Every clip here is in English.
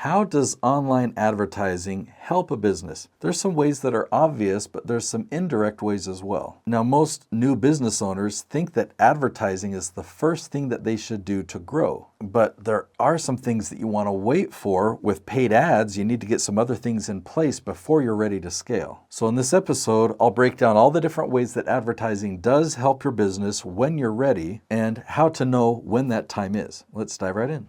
How does online advertising help a business? There's some ways that are obvious, but there's some indirect ways as well. Now, most new business owners think that advertising is the first thing that they should do to grow. But there are some things that you want to wait for. With paid ads, you need to get some other things in place before you're ready to scale. So in this episode, I'll break down all the different ways that advertising does help your business when you're ready and how to know when that time is. Let's dive right in.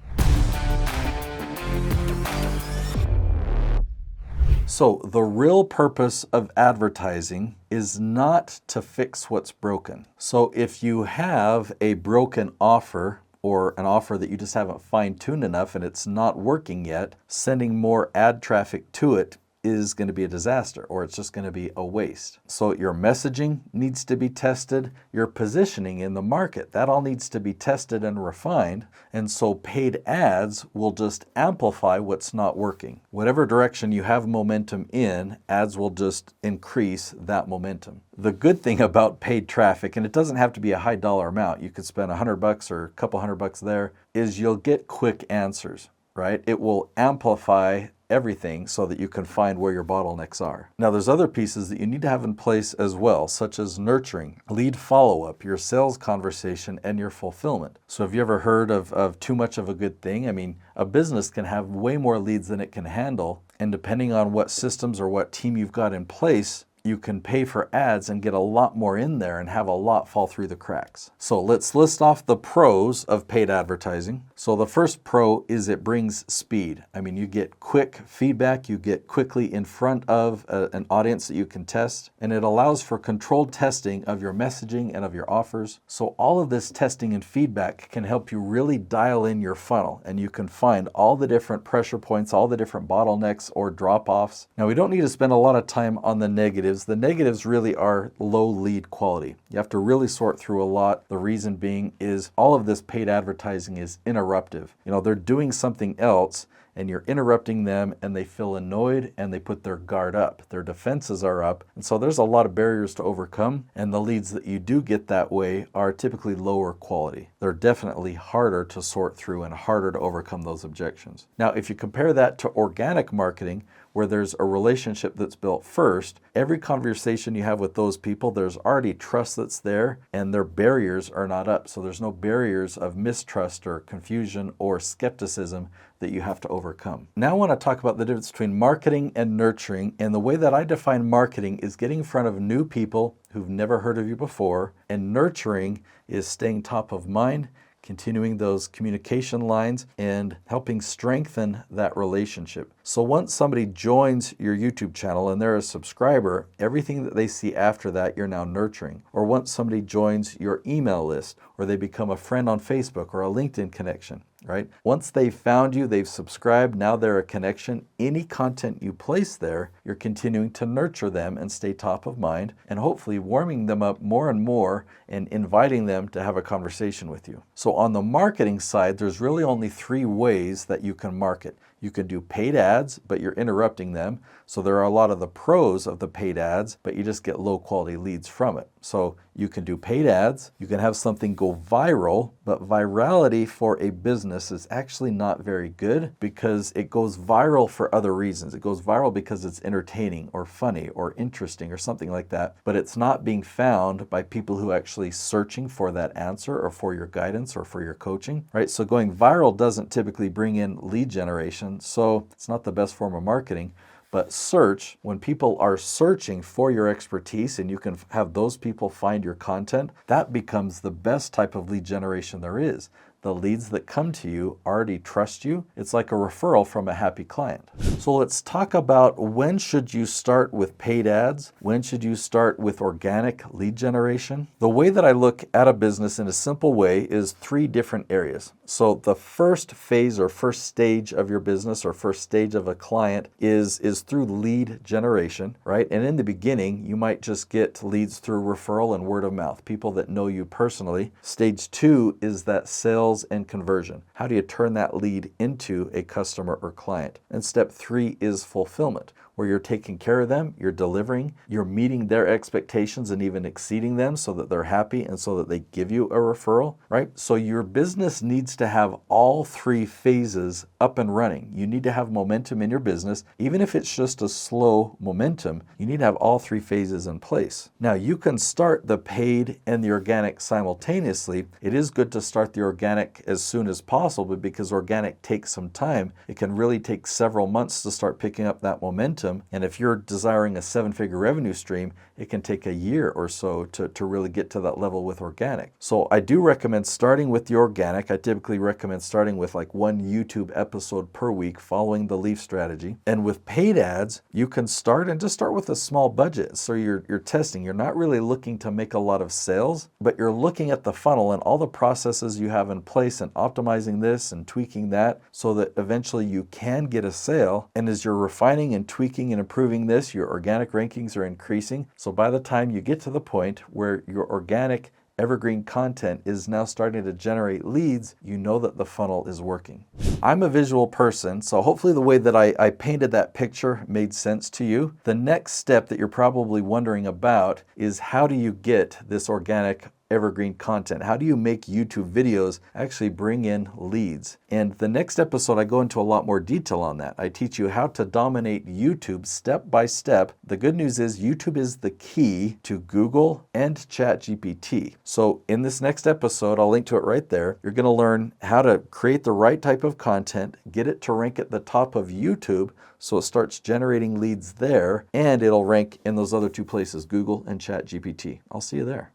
So the real purpose of advertising is not to fix what's broken. So if you have a broken offer or an offer that you just haven't fine-tuned enough and it's not working yet, sending more ad traffic to it is going to be a disaster, or it's just going to be a waste. So your messaging needs to be tested, your positioning in the market, that all needs to be tested and refined. And so paid ads will just amplify what's not working. Whatever direction you have momentum in, ads will just increase that momentum. The good thing about paid traffic, and it doesn't have to be a high dollar amount, you could spend $100 or a couple $100 there, is you'll get quick answers, right? It will amplify everything so that you can find where your bottlenecks are. Now, there's other pieces that you need to have in place as well, such as nurturing, lead follow-up, your sales conversation, and your fulfillment. So have you ever heard of too much of a good thing? I mean, a business can have way more leads than it can handle, and depending on what systems or what team you've got in place, you can pay for ads and get a lot more in there and have a lot fall through the cracks. So let's list off the pros of paid advertising. So the first pro is it brings speed. I mean, you get quick feedback, you get quickly in front of an audience that you can test, and it allows for controlled testing of your messaging and of your offers. So all of this testing and feedback can help you really dial in your funnel, and you can find all the different pressure points, all the different bottlenecks or drop-offs. Now, we don't need to spend a lot of time on the negatives. The negatives really are low lead quality. You have to really sort through a lot. The reason being is all of this paid advertising is interruptive. You know, they're doing something else and you're interrupting them and they feel annoyed and they put their guard up. Their defenses are up. And so there's a lot of barriers to overcome, and the leads that you do get that way are typically lower quality. They're definitely harder to sort through and harder to overcome those objections. Now, if you compare that to organic marketing, where there's a relationship that's built first, every conversation you have with those people, there's already trust that's there and their barriers are not up. So there's no barriers of mistrust or confusion or skepticism that you have to overcome. Now I want to talk about the difference between marketing and nurturing. And the way that I define marketing is getting in front of new people who've never heard of you before. And nurturing is staying top of mind, continuing those communication lines and helping strengthen that relationship. So once somebody joins your YouTube channel and they're a subscriber, everything that they see after that, you're now nurturing. Or once somebody joins your email list, or they become a friend on Facebook or a LinkedIn connection, right? Once they've found you, they've subscribed, now they're a connection. Any content you place there, you're continuing to nurture them and stay top of mind, and hopefully warming them up more and more and inviting them to have a conversation with you. So on the marketing side, there's really only 3 ways that you can market. You can do paid ads, but you're interrupting them. So there are a lot of the pros of the paid ads, but you just get low quality leads from it. So you can do paid ads, you can have something go viral, but virality for a business is actually not very good because it goes viral for other reasons. It goes viral because it's entertaining or funny or interesting or something like that, but it's not being found by people who are actually searching for that answer or for your guidance or for your coaching, right? So going viral doesn't typically bring in lead generation, so it's not the best form of marketing. But search, when people are searching for your expertise and you can have those people find your content, that becomes the best type of lead generation there is. The leads that come to you already trust you. It's like a referral from a happy client. So let's talk about when should you start with paid ads? When should you start with organic lead generation? The way that I look at a business in a simple way is 3 different areas. So the first phase or first stage of your business or first stage of a client is through lead generation, right? And in the beginning, you might just get leads through referral and word of mouth, people that know you personally. Stage 2 is that sales and conversion. How do you turn that lead into a customer or client? And step 3 is fulfillment, where you're taking care of them, you're delivering, you're meeting their expectations and even exceeding them so that they're happy and so that they give you a referral, right? So your business needs to have all 3 phases up and running. You need to have momentum in your business. Even if it's just a slow momentum, you need to have all 3 phases in place. Now, you can start the paid and the organic simultaneously. It is good to start the organic as soon as possible because organic takes some time. It can really take several months to start picking up that momentum. And if you're desiring a 7-figure revenue stream, it can take a year or so to really get to that level with organic. So I do recommend starting with the organic. I typically recommend starting with like 1 YouTube episode per week following the leaf strategy. And with paid ads, you can start and just start with a small budget. So you're testing. You're not really looking to make a lot of sales, but you're looking at the funnel and all the processes you have in place and optimizing this and tweaking that so that eventually you can get a sale. And as you're refining and tweaking and improving this, your organic rankings are increasing. So by the time you get to the point where your organic evergreen content is now starting to generate leads, you know that the funnel is working. I'm a visual person, so hopefully the way that I painted that picture made sense to you. The next step that you're probably wondering about is how do you get this organic evergreen content? How do you make YouTube videos actually bring in leads? And the next episode, I go into a lot more detail on that. I teach you how to dominate YouTube step by step. The good news is YouTube is the key to Google and ChatGPT. So in this next episode, I'll link to it right there. You're going to learn how to create the right type of content, get it to rank at the top of YouTube so it starts generating leads there, and it'll rank in those other 2 places, Google and ChatGPT. I'll see you there.